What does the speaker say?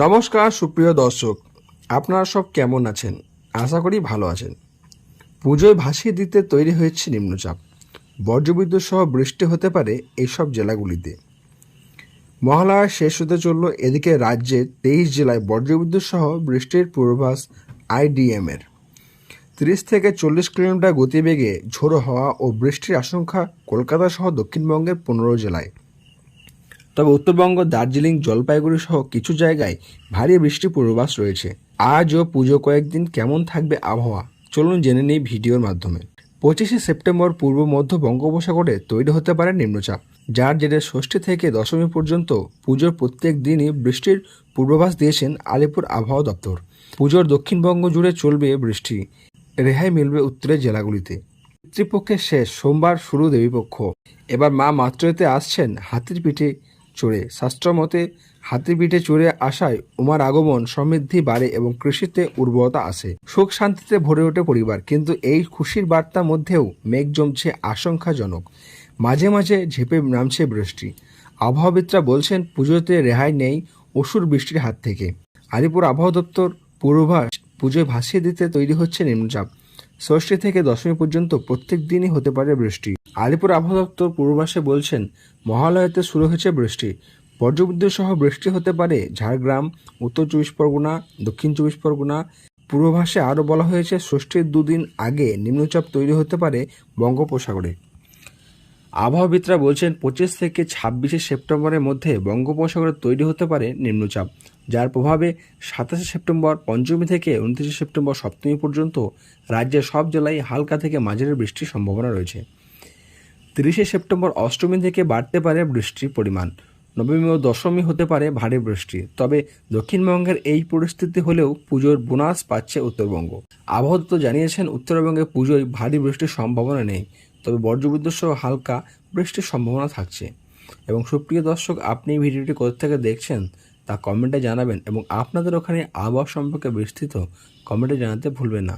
নমস্কার সুপ্রিয় দর্শক, আপনারা সব কেমন আছেন? আশা করি ভালো আছেন। পুজোয় ভাসিয়ে দিতে তৈরি হয়েছে নিম্নচাপ। বজ্রবিদ্যুৎ সহ বৃষ্টি হতে পারে এইসব জেলাগুলিতে। মহালয়া শেষ হতে চলল, এদিকে রাজ্যের 23 জেলায় বজ্রবিদ্যুৎ সহ বৃষ্টির পূর্বাভাস আইডিএমের। 30 থেকে 40 কিলোমিটার গতিবেগে ঝোড়ো হওয়া ও বৃষ্টির আশঙ্কা কলকাতা সহ দক্ষিণবঙ্গের 15 জেলায়। তবে উত্তরবঙ্গ, দার্জিলিং, জলপাইগুড়ি সহ কিছু জায়গায় ভারী বৃষ্টির পূর্বাভাস রয়েছে। আজ ও পুজো কয়েকদিন কেমন থাকবে আবহাওয়া, চলুন জেনে নেই ভিডিওর মাধ্যমে। 25শে সেপ্টেম্বর পূর্ব মধ্য বঙ্গোপসাগরে তৈরি হতে পারে নিম্নচাপ, যার জেরে ষষ্ঠী থেকে দশমী পর্যন্ত পুজোর প্রত্যেক দিনই বৃষ্টির পূর্বাভাস দিয়েছেন আলিপুর আবহাওয়া দপ্তর। পুজোর দক্ষিণবঙ্গ জুড়ে চলবে বৃষ্টি, রেহাই মিলবে উত্তরের জেলাগুলিতে। পিতৃপক্ষের শেষ, সোমবার শুরু দেবীপক্ষ। এবার মা মাতৃতে আসছেন হাতির পিঠে চড়ে। শাস্ত্রমতে হাতির পিঠে চড়ে আসায় উমার আগমন, সমৃদ্ধি বাড়ে এবং কৃষিতে উর্বরতা আসে। সুখ শান্তিতে ভরে ওঠে পরিবার, কিন্তু এই খুশির বার্তার মধ্যেও মেঘ জমছে আশঙ্কাজনক। মাঝে মাঝে ঝেঁপে নামছে বৃষ্টি। আবহাওয়াবিদরা বলছেন পুজোতে রেহাই নেই অসুর বৃষ্টির হাত থেকে। আলিপুর আবহাওয়া দপ্তর পূর্বাভাস, পুজোয় ভাসিয়ে দিতে তৈরি হচ্ছে নিম্নচাপ। ষষ্ঠী থেকে দশমী পর্যন্ত প্রত্যেক দিনই হতে পারে বৃষ্টি। আলিপুর আবহাওয়া দপ্তর পূর্বাভাসে বলছেন মহালয়াতে শুরু হয়েছে বৃষ্টি। বজ্রবিদ্যুৎ সহ বৃষ্টি হতে পারে ঝাড়গ্রাম, উত্তর 24 পরগনা, দক্ষিণ 24 পরগনা। পূর্বাভাসে আরও বলা হয়েছে ষষ্ঠীর দুদিন আগে নিম্নচাপ তৈরি হতে পারে বঙ্গোপসাগরে। আবহাওয়াবিদরা বলছেন 25 থেকে 26শে সেপ্টেম্বরের মধ্যে বঙ্গোপসাগরে তৈরি হতে পারে নিম্নচাপ, যার প্রভাবে 27শে সেপ্টেম্বর পঞ্চমী থেকে 29শে সেপ্টেম্বর সপ্তমী পর্যন্ত রাজ্যের সব জেলায় হালকা থেকে মাঝারি বৃষ্টির সম্ভাবনা রয়েছে। 30শে সেপ্টেম্বর অষ্টমী থেকে বাড়তে পারে বৃষ্টির পরিমাণ। নবমী ও দশমী হতে পারে ভারী বৃষ্টি। তবে দক্ষিণবঙ্গের এই পরিস্থিতি হলেও পুজোর বোনাস পাচ্ছে উত্তরবঙ্গ। আবহাওয়া দপ্তর জানিয়েছেন উত্তরবঙ্গে পুজোয় ভারী বৃষ্টির সম্ভাবনা নেই, তবে বজ্রবিদ্যুৎ সহ হালকা বৃষ্টির সম্ভাবনা থাকছে। এবং সুপ্রিয় দর্শক, আপনি এই ভিডিওটি কোথা থেকে দেখছেন তা কমেন্টে জানাবেন এবং আপনাদের ওখানে আবহাওয়া সম্পর্কে বিস্তৃত কমেন্টে জানাতে ভুলবেন না।